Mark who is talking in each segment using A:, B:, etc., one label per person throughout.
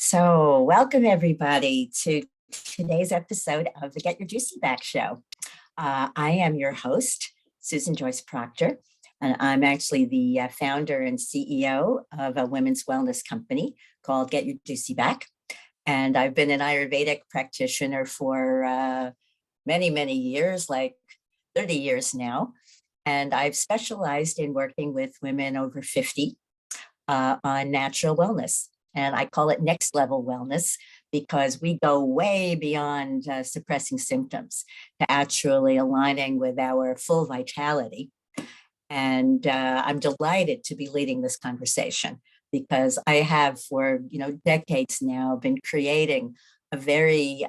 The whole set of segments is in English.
A: So, welcome everybody to today's episode of the Get Your Juicy Back Show. I am your host, Susan Joyce Proctor, and I'm actually the founder and CEO of a women's wellness company called Get Your Juicy Back. And I've been an Ayurvedic practitioner for many, many years, like 30 years now. And I've specialized in working with women over 50 on natural wellness. And I call it next level wellness because we go way beyond suppressing symptoms to actually aligning with our full vitality. And I'm delighted to be leading this conversation because I have for decades now been creating a very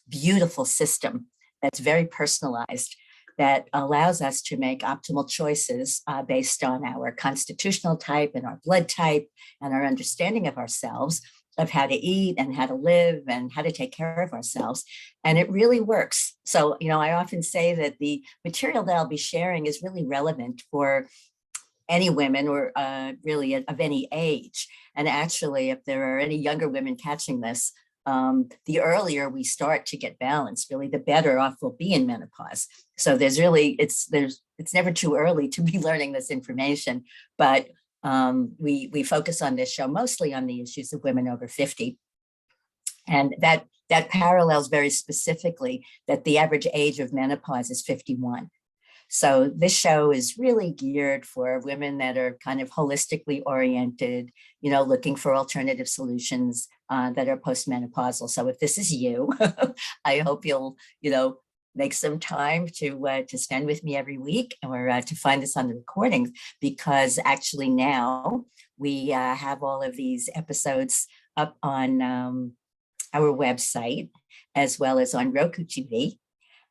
A: beautiful system that's very personalized that allows us to make optimal choices based on our constitutional type and our blood type and our understanding of ourselves, of how to eat and how to live and how to take care of ourselves. And it really works. So, I often say that the material that I'll be sharing is really relevant for any women or really of any age. And actually, if there are any younger women catching this, the earlier we start to get balanced, really, the better off we'll be in menopause. So it's never too early to be learning this information, but we focus on this show mostly on the issues of women over 50, and that parallels very specifically that the average age of menopause is 51. So this show is really geared for women that are kind of holistically oriented, looking for alternative solutions that are postmenopausal. So if this is you, I hope you'll, make some time to spend with me every week or to find this on the recordings, because actually now we have all of these episodes up on our website as well as on Roku TV.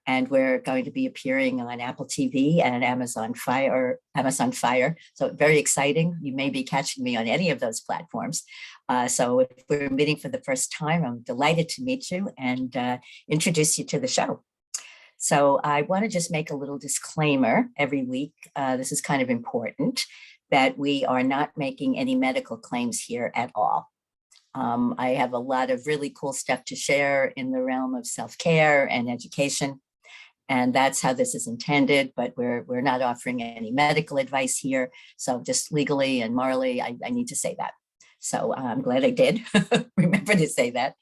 A: And we're going to be appearing on Apple TV and Amazon Fire. So very exciting. You may be catching me on any of those platforms. So if we're meeting for the first time, I'm delighted to meet you and introduce you to the show. So I want to just make a little disclaimer every week. This is kind of important, that we are not making any medical claims here at all. I have a lot of really cool stuff to share in the realm of self-care and education. And that's how this is intended, but we're not offering any medical advice here. So just legally and morally, I need to say that. So I'm glad I did remember to say that.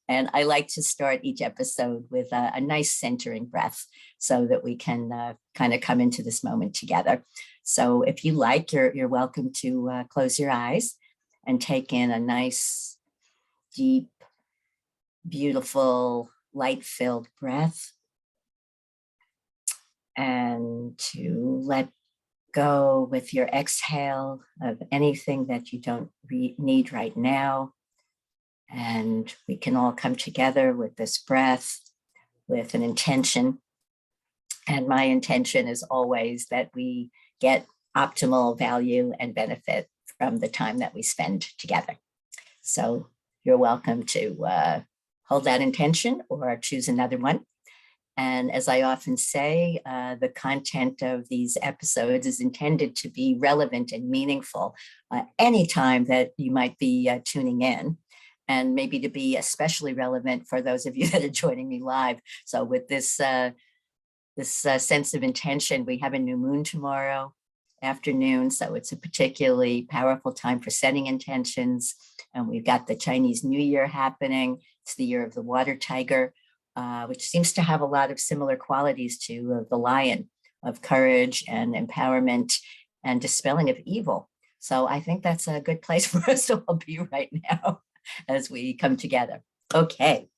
A: And I like to start each episode with a nice centering breath so that we can kind of come into this moment together. So if you like, you're welcome to close your eyes and take in a nice, deep, beautiful, light-filled breath. And to let go with your exhale of anything that you don't need right now. And we can all come together with this breath with an intention. And my intention is always that we get optimal value and benefit from the time that we spend together. So you're welcome to hold that intention or choose another one. And as I often say, the content of these episodes is intended to be relevant and meaningful anytime that you might be tuning in, and maybe to be especially relevant for those of you that are joining me live. So with this sense of intention, we have a new moon tomorrow afternoon, so it's a particularly powerful time for setting intentions. And we've got the Chinese New Year happening. It's the year of the water tiger, which seems to have a lot of similar qualities to the lion, of courage and empowerment and dispelling of evil. So I think that's a good place for us to all be right now as we come together. Okay.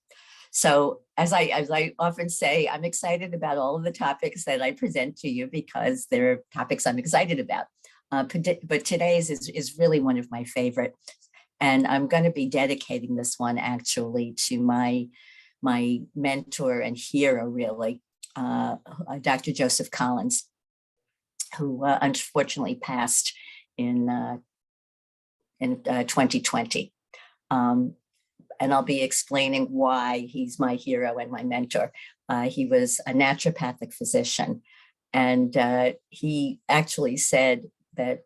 A: So as I often say, I'm excited about all of the topics that I present to you because they're topics I'm excited about. But today's is really one of my favorite. And I'm going to be dedicating this one actually to my mentor and hero, really, Dr. Joseph Collins, who unfortunately passed in 2020. And I'll be explaining why he's my hero and my mentor. He was a naturopathic physician, and he actually said that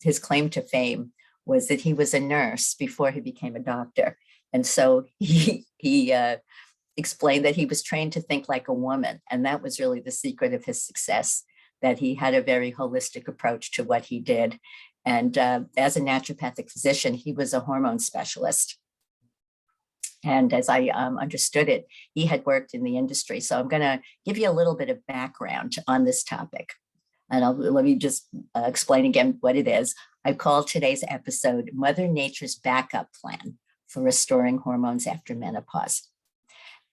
A: his claim to fame was that he was a nurse before he became a doctor. And so he explained that he was trained to think like a woman. And that was really the secret of his success, that he had a very holistic approach to what he did. And as a naturopathic physician, he was a hormone specialist. And as I understood it, he had worked in the industry. So I'm going to give you a little bit of background on this topic. And let me just explain again what it is. I call today's episode Mother Nature's Backup Plan for Restoring Hormones After Menopause.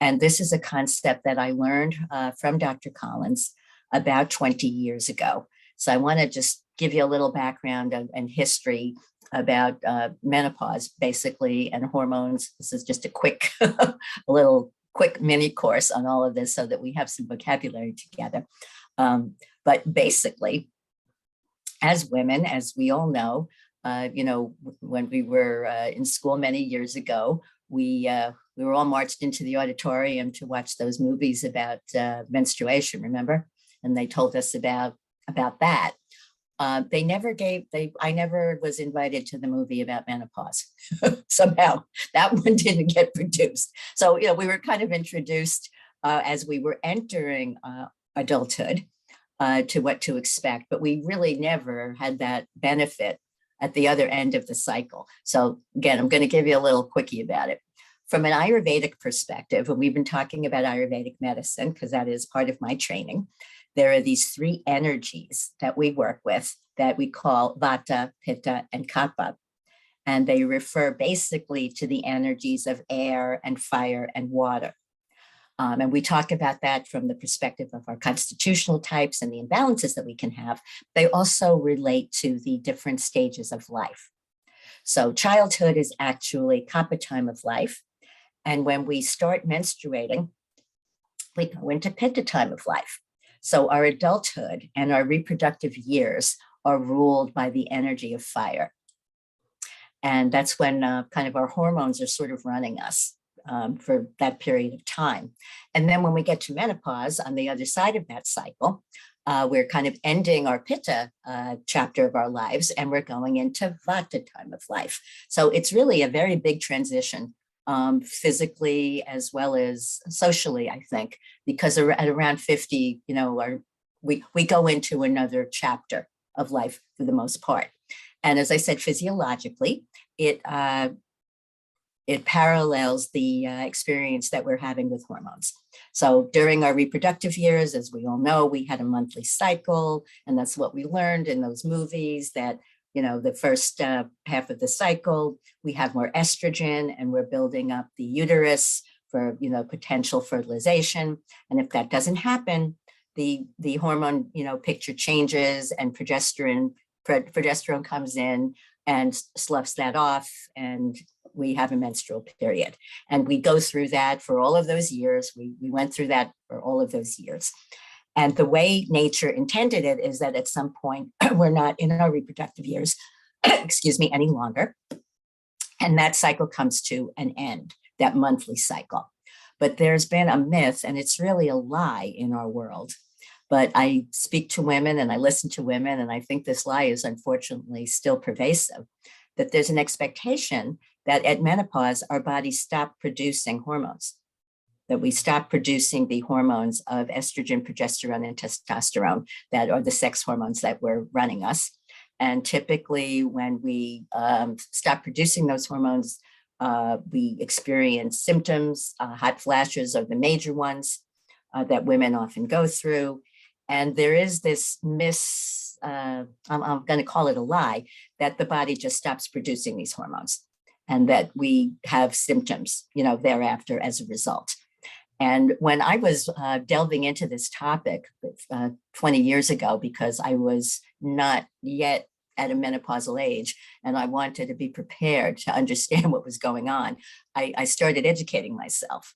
A: And this is a concept that I learned from Dr. Collins about 20 years ago. So I want to just give you a little background and history about menopause, basically, and hormones. This is just a quick, a little quick mini course on all of this so that we have some vocabulary together. But basically, as women, as we all know, when we were in school many years ago, we were all marched into the auditorium to watch those movies about menstruation, remember? And they told us about that. I never was invited to the movie about menopause. Somehow that one didn't get produced. So, we were kind of introduced as we were entering adulthood to what to expect, but we really never had that benefit at the other end of the cycle. So again, I'm going to give you a little quickie about it. From an Ayurvedic perspective, and we've been talking about Ayurvedic medicine because that is part of my training, there are these three energies that we work with that we call Vata, Pitta, and Kapha. And they refer basically to the energies of air and fire and water. And we talk about that from the perspective of our constitutional types and the imbalances that we can have. They also relate to the different stages of life. So childhood is actually Kapha time of life. And when we start menstruating, we go into Pitta time of life. So our adulthood and our reproductive years are ruled by the energy of fire. And that's when kind of our hormones are sort of running us for that period of time. And then when we get to menopause, on the other side of that cycle, we're kind of ending our Pitta chapter of our lives, and we're going into Vata time of life. So it's really a very big transition, physically as well as socially, I think, because at around 50, we go into another chapter of life for the most part. And as I said, physiologically, it parallels the experience that we're having with hormones. So during our reproductive years, as we all know, we had a monthly cycle, and that's what we learned in those movies that, the first half of the cycle, we have more estrogen and we're building up the uterus for, potential fertilization. And if that doesn't happen, the hormone, picture changes and progesterone comes in and sloughs that off, and we have a menstrual period. And we go through that for all of those years. We went through that for all of those years. And the way nature intended it is that at some point, we're not in our reproductive years, any longer. And that cycle comes to an end, that monthly cycle. But there's been a myth, and it's really a lie in our world. But I speak to women and I listen to women, and I think this lie is unfortunately still pervasive, that there's an expectation that at menopause, our bodies stop producing hormones, that we stop producing the hormones of estrogen, progesterone, and testosterone that are the sex hormones that were running us. And typically when we stop producing those hormones, we experience symptoms. Hot flashes are the major ones that women often go through. And there is this I'm going to call it a lie, that the body just stops producing these hormones and that we have symptoms, thereafter as a result. And when I was delving into this topic 20 years ago, because I was not yet at a menopausal age and I wanted to be prepared to understand what was going on, I started educating myself,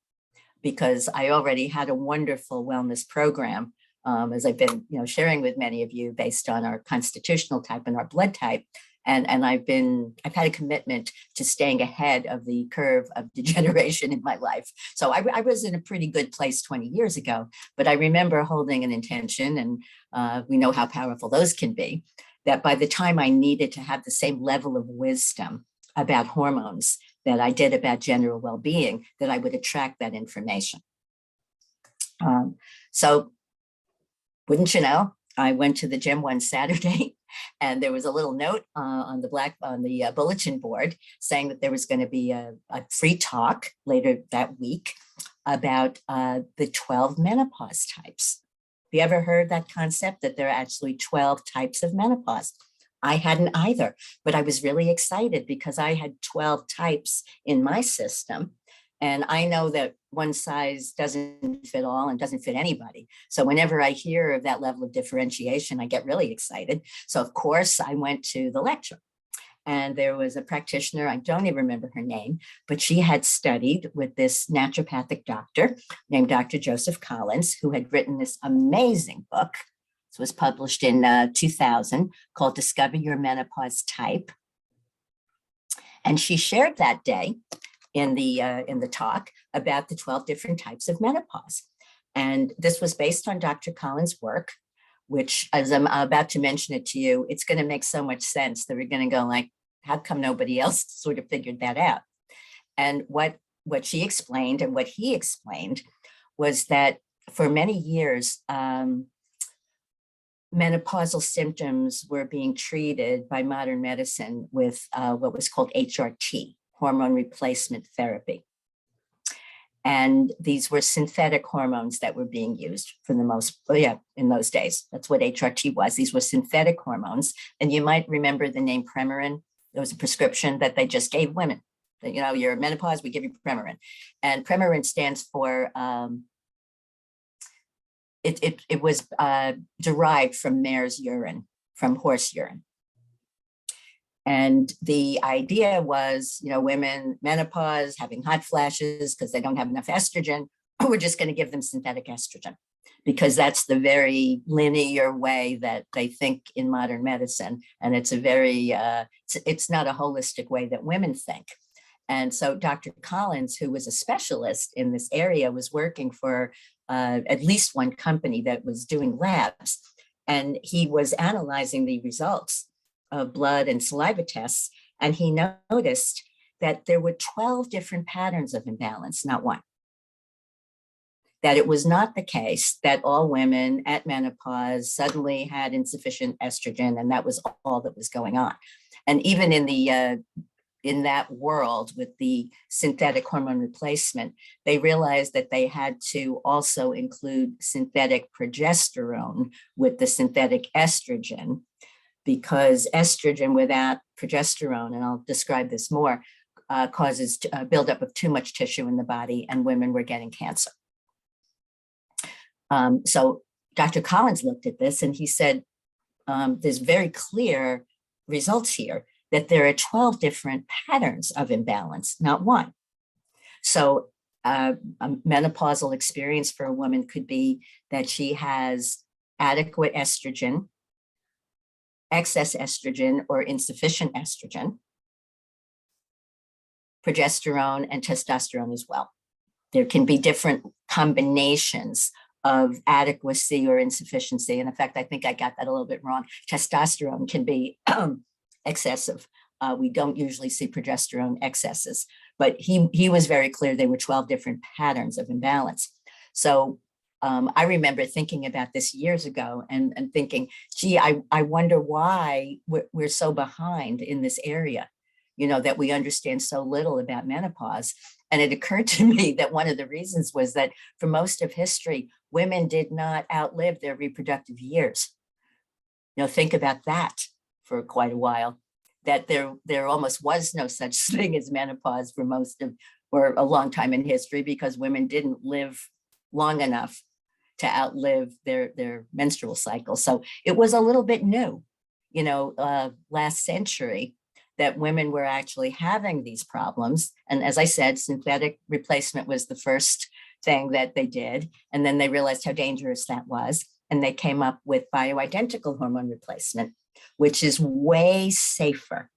A: because I already had a wonderful wellness program, as I've been sharing with many of you, based on our constitutional type and our blood type. And I've had a commitment to staying ahead of the curve of degeneration in my life. So I was in a pretty good place 20 years ago, but I remember holding an intention, and we know how powerful those can be, that by the time I needed to have the same level of wisdom about hormones that I did about general well-being, that I would attract that information. So wouldn't you know, I went to the gym one Saturday and there was a little note on the bulletin board saying that there was going to be a free talk later that week about the 12 menopause types. Have you ever heard that concept, that there are actually 12 types of menopause? I hadn't either, but I was really excited because I had 12 types in my system. And I know that one size doesn't fit all and doesn't fit anybody. So whenever I hear of that level of differentiation, I get really excited. So of course I went to the lecture, and there was a practitioner, I don't even remember her name, but she had studied with this naturopathic doctor named Dr. Joseph Collins, who had written this amazing book. This was published in 2000, called Discover Your Menopause Type. And she shared that day in the talk about the 12 different types of menopause. And this was based on Dr. Collins' work, which, as I'm about to mention it to you, it's going to make so much sense that we're going to go like, how come nobody else sort of figured that out? And what she explained and what he explained was that for many years, menopausal symptoms were being treated by modern medicine with what was called HRT, hormone replacement therapy. And these were synthetic hormones that were being used for the most, in those days. That's what HRT was. These were synthetic hormones. And you might remember the name Premarin. There was a prescription that they just gave women. That, you know, you're in menopause, we give you Premarin. And Premarin stands for, it was derived from mare's urine, from horse urine. And the idea was, you know, women, menopause, having hot flashes because they don't have enough estrogen, we're just going to give them synthetic estrogen, because that's the very linear way that they think in modern medicine. And it's a very, it's not a holistic way that women think. And so Dr. Collins, who was a specialist in this area, was working for at least one company that was doing labs. And he was analyzing the results of blood and saliva tests. And he noticed that there were 12 different patterns of imbalance, not one. That it was not the case that all women at menopause suddenly had insufficient estrogen, and that was all that was going on. And even in that world with the synthetic hormone replacement, they realized that they had to also include synthetic progesterone with the synthetic estrogen, because estrogen without progesterone, and I'll describe this more, causes a buildup of too much tissue in the body, and women were getting cancer. So Dr. Collins looked at this and he said, there's very clear results here that there are 12 different patterns of imbalance, not one. So a menopausal experience for a woman could be that she has adequate estrogen, excess estrogen or insufficient estrogen, progesterone and testosterone as well. There can be different combinations of adequacy or insufficiency. And in fact, I think I got that a little bit wrong. Testosterone can be excessive. We don't usually see progesterone excesses, but he was very clear there were 12 different patterns of imbalance. So I remember thinking about this years ago and thinking, gee, I wonder why we're so behind in this area, you know, that we understand so little about menopause. And it occurred to me that one of the reasons was that for most of history, women did not outlive their reproductive years. You know, think about that for quite a while, that there almost was no such thing as menopause for a long time in history, because women didn't live long enough to outlive their menstrual cycle. So it was a little bit new, you know, last century, that women were actually having these problems. And as I said, synthetic replacement was the first thing that they did. And then they realized how dangerous that was. And they came up with bioidentical hormone replacement, which is way safer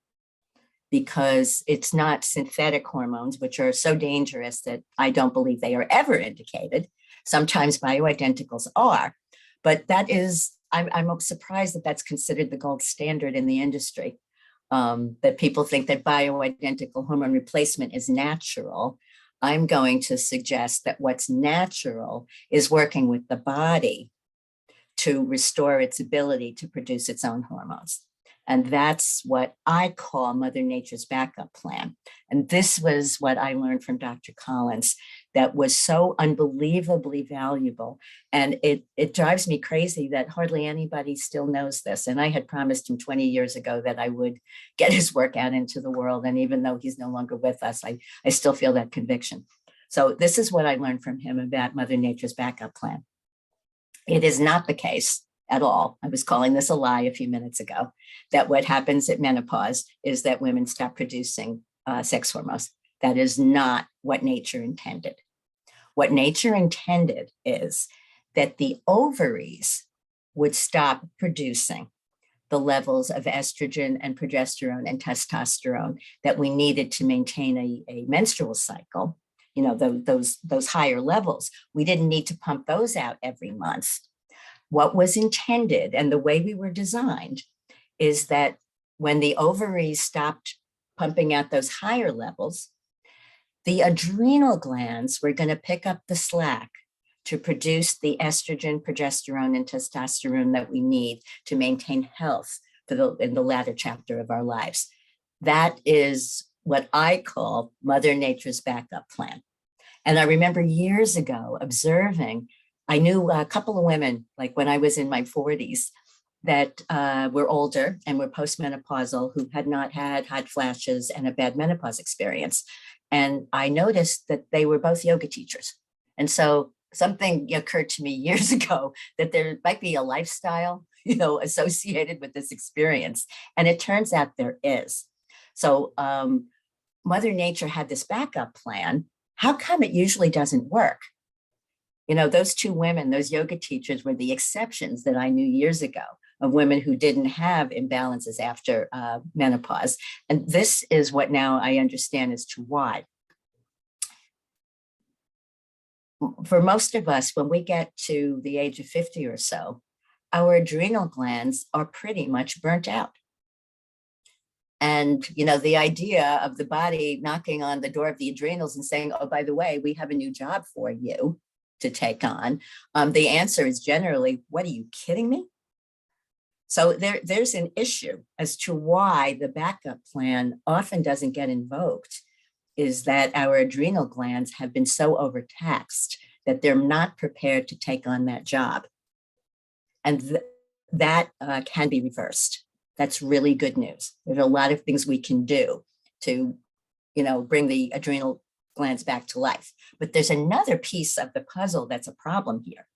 A: because it's not synthetic hormones, which are so dangerous that I don't believe they are ever indicated. Sometimes bioidenticals are, but that is, I'm surprised that that's considered the gold standard in the industry. that people think that bioidentical hormone replacement is natural. I'm going to suggest that what's natural is working with the body to restore its ability to produce its own hormones. And that's what I call Mother Nature's backup plan. And this was what I learned from Dr. Collins that was so unbelievably valuable. And it drives me crazy that hardly anybody still knows this. And I had promised him 20 years ago that I would get his work out into the world. And even though he's no longer with us, I still feel that conviction. So this is what I learned from him about Mother Nature's backup plan. It is not the case at all. I was calling this a lie a few minutes ago, that what happens at menopause is that women stop producing sex hormones. That is not what nature intended. What nature intended is that the ovaries would stop producing the levels of estrogen and progesterone and testosterone that we needed to maintain a menstrual cycle. You know, those higher levels. We didn't need to pump those out every month. What was intended and the way we were designed is that when the ovaries stopped pumping out those higher levels, the adrenal glands were going to pick up the slack to produce the estrogen, progesterone, and testosterone that we need to maintain health in the latter chapter of our lives. That is what I call Mother Nature's backup plan. And I remember years ago observing, I knew a couple of women, like when I was in my 40s, that were older and were postmenopausal, who had not had hot flashes and a bad menopause experience. And I noticed that they were both yoga teachers. And so something occurred to me years ago that there might be a lifestyle, associated with this experience. And it turns out there is. So Mother Nature had this backup plan. How come it usually doesn't work? Those two women, those yoga teachers, were the exceptions that I knew years ago of women who didn't have imbalances after menopause. And this is what now I understand as to why. For most of us, when we get to the age of 50 or so, our adrenal glands are pretty much burnt out. And, the idea of the body knocking on the door of the adrenals and saying, oh, by the way, we have a new job for you to take on. The answer is generally, what, are you kidding me? So there's an issue as to why the backup plan often doesn't get invoked, is that our adrenal glands have been so overtaxed that they're not prepared to take on that job. And that can be reversed. That's really good news. There's a lot of things we can do to, bring the adrenal glands back to life. But there's another piece of the puzzle that's a problem here,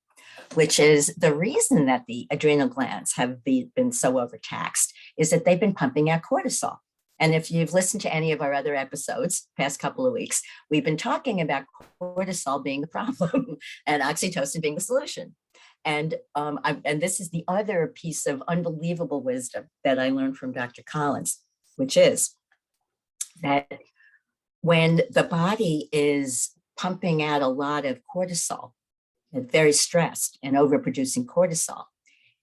A: which is the reason that the adrenal glands have been so overtaxed is that they've been pumping out cortisol. And if you've listened to any of our other episodes, past couple of weeks, we've been talking about cortisol being the problem and oxytocin being the solution. And this is the other piece of unbelievable wisdom that I learned from Dr. Collins, which is that when the body is pumping out a lot of cortisol, very stressed and overproducing cortisol,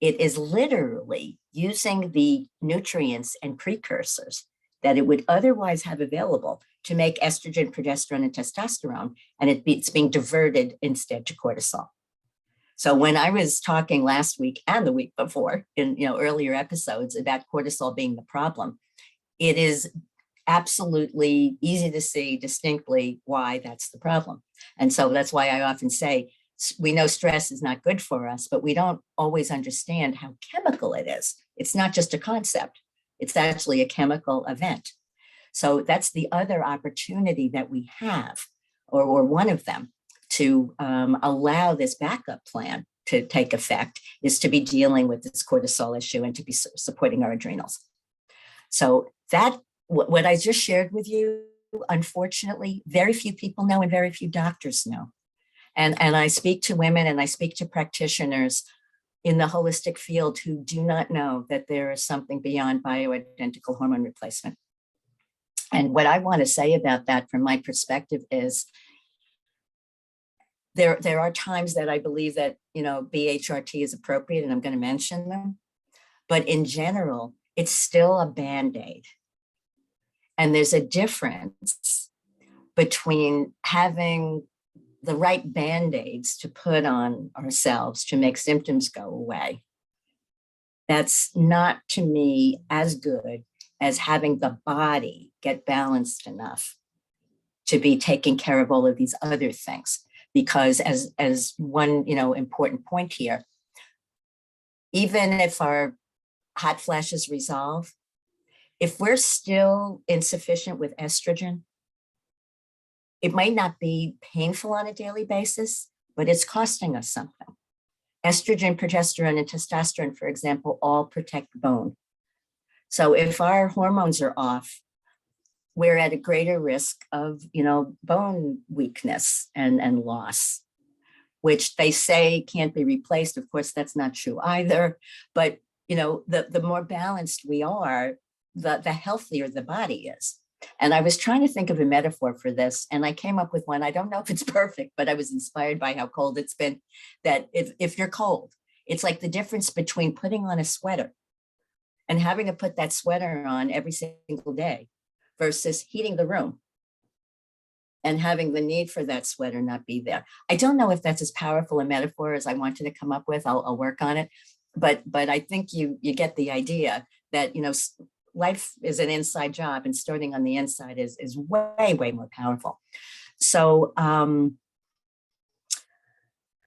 A: it is literally using the nutrients and precursors that it would otherwise have available to make estrogen, progesterone, and testosterone, and it's being diverted instead to cortisol. So when I was talking last week and the week before in earlier episodes about cortisol being the problem, it is absolutely easy to see distinctly why that's the problem. And so that's why I often say, we know stress is not good for us, but we don't always understand how chemical it is. It's not just a concept. It's actually a chemical event. So that's the other opportunity that we have, or one of them, to allow this backup plan to take effect, is to be dealing with this cortisol issue and to be supporting our adrenals. So that, what I just shared with you, unfortunately, very few people know and very few doctors know. And I speak to women and I speak to practitioners in the holistic field who do not know that there is something beyond bioidentical hormone replacement. And what I want to say about that from my perspective is there are times that I believe that, BHRT is appropriate, and I'm going to mention them. But in general, it's still a Band-Aid. And there's a difference between having the right Band-Aids to put on ourselves to make symptoms go away. That's not, to me, as good as having the body get balanced enough to be taking care of all of these other things. Because as one, important point here, even if our hot flashes resolve, if we're still insufficient with estrogen, it might not be painful on a daily basis, but it's costing us something. Estrogen, progesterone, and testosterone, for example, all protect bone. So if our hormones are off, we're at a greater risk of, bone weakness and loss, which they say can't be replaced. Of course, that's not true either. But, the more balanced we are, the healthier the body is. And I was trying to think of a metaphor for this, and I came up with one. I don't know if it's perfect, but I was inspired by how cold it's been, that if you're cold, it's like the difference between putting on a sweater and having to put that sweater on every single day versus heating the room and having the need for that sweater not be there. I don't know if that's as powerful a metaphor as I wanted to come up with. I'll work on it. But I think you get the idea that, life is an inside job, and starting on the inside is way, way more powerful. So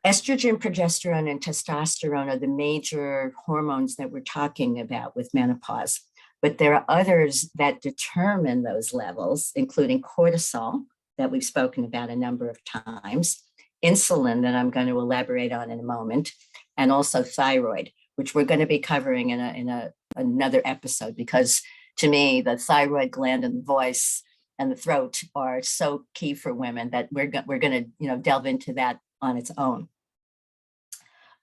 A: estrogen, progesterone, and testosterone are the major hormones that we're talking about with menopause. But there are others that determine those levels, including cortisol, that we've spoken about a number of times, insulin, that I'm going to elaborate on in a moment, and also thyroid, which we're going to be covering in another episode, because to me, the thyroid gland and the voice and the throat are so key for women that we're going to delve into that on its own.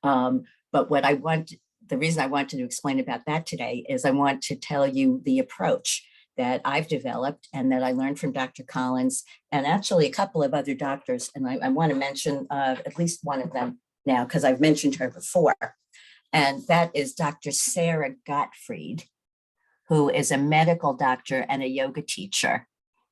A: But the reason I wanted to explain about that today is I want to tell you the approach that I've developed and that I learned from Dr. Collins, and actually a couple of other doctors. And I want to mention at least one of them now, because I've mentioned her before. And that is Dr. Sarah Gottfried, who is a medical doctor and a yoga teacher.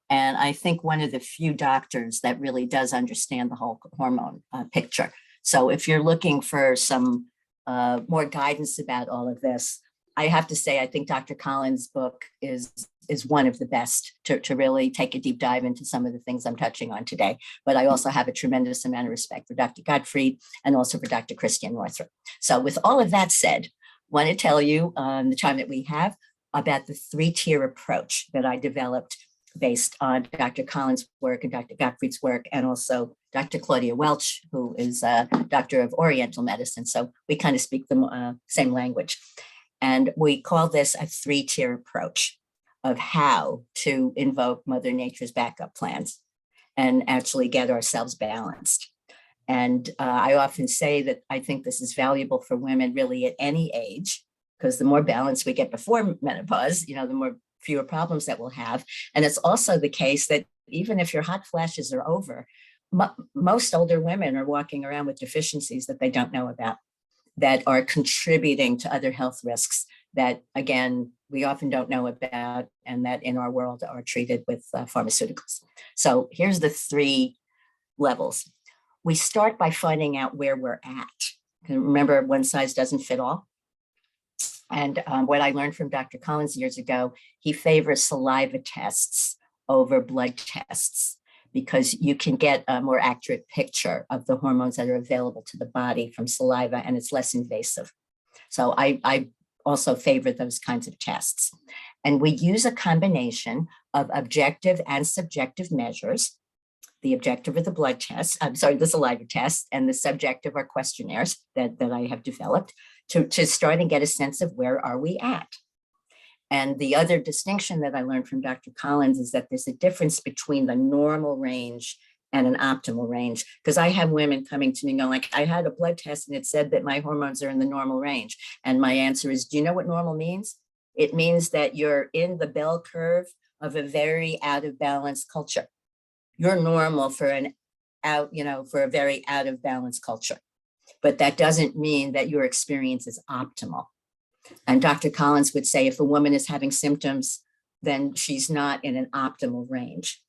A: And I think one of the few doctors that really does understand the whole hormone picture. So if you're looking for some more guidance about all of this, I have to say, I think Dr. Collins' book is one of the best to really take a deep dive into some of the things I'm touching on today. But I also have a tremendous amount of respect for Dr. Gottfried and also for Dr. Christian Northrup. So with all of that said, I want to tell you the time that we have about the 3-tier approach that I developed based on Dr. Collins' work and Dr. Gottfried's work, and also Dr. Claudia Welch, who is a doctor of Oriental medicine. So we kind of speak the same language. And we call this a 3-tier approach of how to invoke Mother Nature's backup plans and actually get ourselves balanced. And I often say that I think this is valuable for women really at any age, because the more balance we get before menopause, the fewer problems that we'll have. And it's also the case that even if your hot flashes are over, most older women are walking around with deficiencies that they don't know about, that are contributing to other health risks that, again, we often don't know about, and that in our world are treated with pharmaceuticals. So here's the 3 levels. We start by finding out where we're at. Remember, one size doesn't fit all. And what I learned from Dr. Collins years ago, he favors saliva tests over blood tests, because you can get a more accurate picture of the hormones that are available to the body from saliva, and it's less invasive. So I also favor those kinds of tests. And we use a combination of objective and subjective measures. The objective are the blood tests, the saliva tests, and the subjective are questionnaires that I have developed to start and get a sense of where are we at. And the other distinction that I learned from Dr. Collins is that there's a difference between the normal range and an optimal range. Because I have women coming to me going like, I had a blood test and it said that my hormones are in the normal range. And my answer is, do you know what normal means? It means that you're in the bell curve of a very out of balance culture. You're normal for a very out of balance culture. But that doesn't mean that your experience is optimal. And Dr. Collins would say, if a woman is having symptoms then she's not in an optimal range.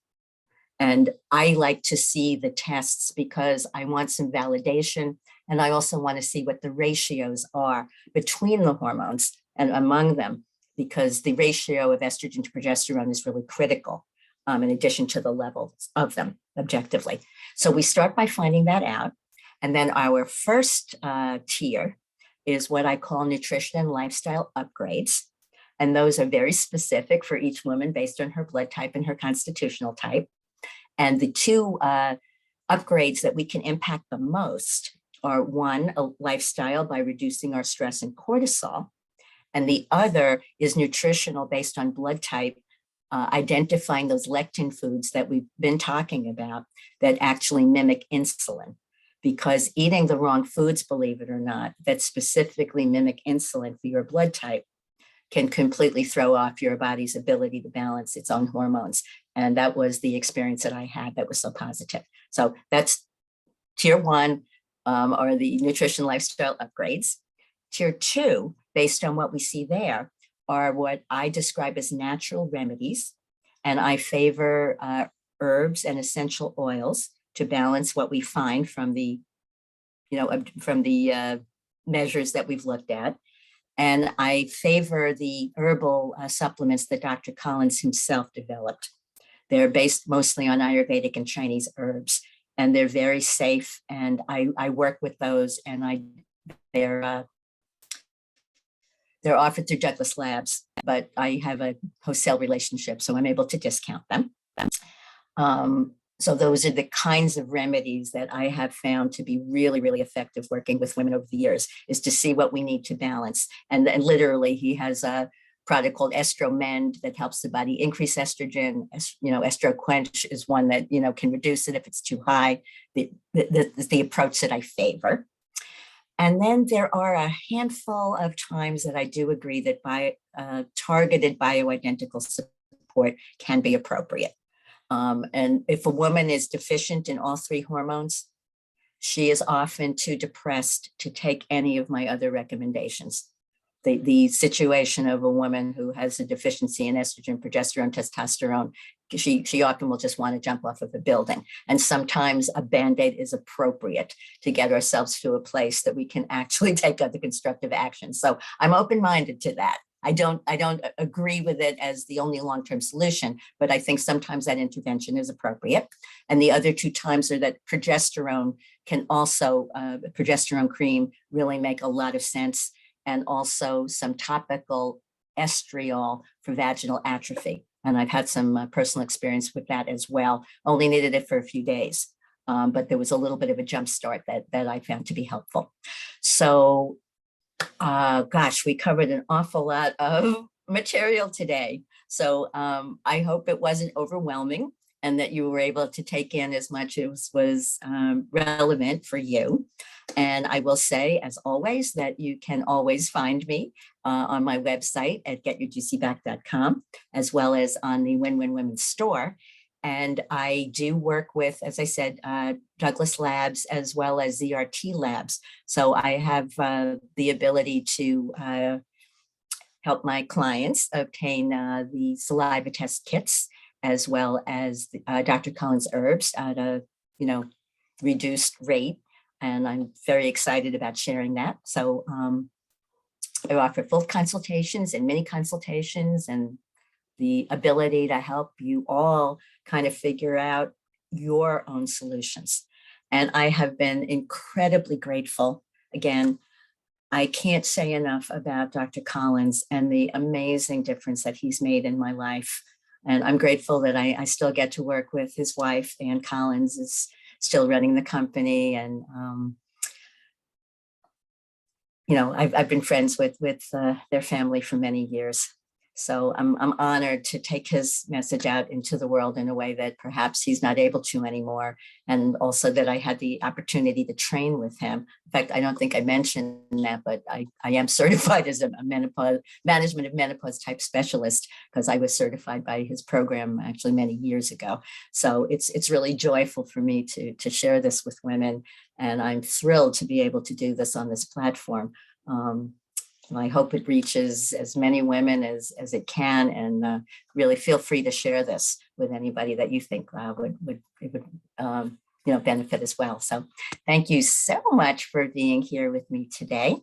A: And I like to see the tests because I want some validation. And I also want to see what the ratios are between the hormones and among them, because the ratio of estrogen to progesterone is really critical, in addition to the levels of them objectively. So we start by finding that out. And then our first tier is what I call nutrition and lifestyle upgrades. And those are very specific for each woman based on her blood type and her constitutional type. And the two upgrades that we can impact the most are one, a lifestyle by reducing our stress and cortisol. And the other is nutritional based on blood type, identifying those lectin foods that we've been talking about that actually mimic insulin. Because eating the wrong foods, believe it or not, that specifically mimic insulin for your blood type can completely throw off your body's ability to balance its own hormones. And that was the experience that I had that was so positive. So that's tier one, or the nutrition lifestyle upgrades. Tier two, based on what we see there, are what I describe as natural remedies. And I favor herbs and essential oils to balance what we find from the, measures that we've looked at. And I favor the herbal supplements that Dr. Collins himself developed. They're based mostly on Ayurvedic and Chinese herbs, and they're very safe. And I work with those, and they're offered through Douglas Labs, but I have a wholesale relationship, so I'm able to discount them. So those are the kinds of remedies that I have found to be really, really effective working with women over the years, is to see what we need to balance. And literally, he has a product called Estro Mend that helps the body increase estrogen. Estro Quench is one that, can reduce it if it's too high. The approach that I favor. And then there are a handful of times that I do agree that targeted bioidentical support can be appropriate. And if a woman is deficient in all three hormones, she is often too depressed to take any of my other recommendations. The situation of a woman who has a deficiency in estrogen, progesterone, testosterone, she often will just want to jump off of a building. And sometimes a Band-Aid is appropriate to get ourselves to a place that we can actually take other constructive action. So I'm open-minded to that. I don't agree with it as the only long-term solution, but I think sometimes that intervention is appropriate. And the other two times are that progesterone progesterone cream really make a lot of sense. And also some topical estriol for vaginal atrophy. And I've had some personal experience with that as well. Only needed it for a few days, but there was a little bit of a jump start that I found to be helpful. So, we covered an awful lot of material today. So I hope it wasn't overwhelming and that you were able to take in as much as was relevant for you. And I will say, as always, that you can always find me on my website at getyourjuicyback.com, as well as on the Win-Win Women's store. And I do work with, as I said, Douglas Labs, as well as ZRT Labs. So I have the ability to help my clients obtain the saliva test kits, as well as Dr. Collins herbs at a reduced rate. And I'm very excited about sharing that. So I offer full consultations and mini consultations, and the ability to help you all kind of figure out your own solutions. And I have been incredibly grateful. Again, I can't say enough about Dr. Collins and the amazing difference that he's made in my life. And I'm grateful that I still get to work with his wife. Ann Collins is still running the company. And, I've been friends with their family for many years. So I'm honored to take his message out into the world in a way that perhaps he's not able to anymore. And also that I had the opportunity to train with him. In fact, I don't think I mentioned that, but I am certified as a management of menopause type specialist, because I was certified by his program actually many years ago. So it's really joyful for me to share this with women. And I'm thrilled to be able to do this on this platform. And I hope it reaches as many women as it can, and really feel free to share this with anybody that you think would benefit as well. So thank you so much for being here with me today.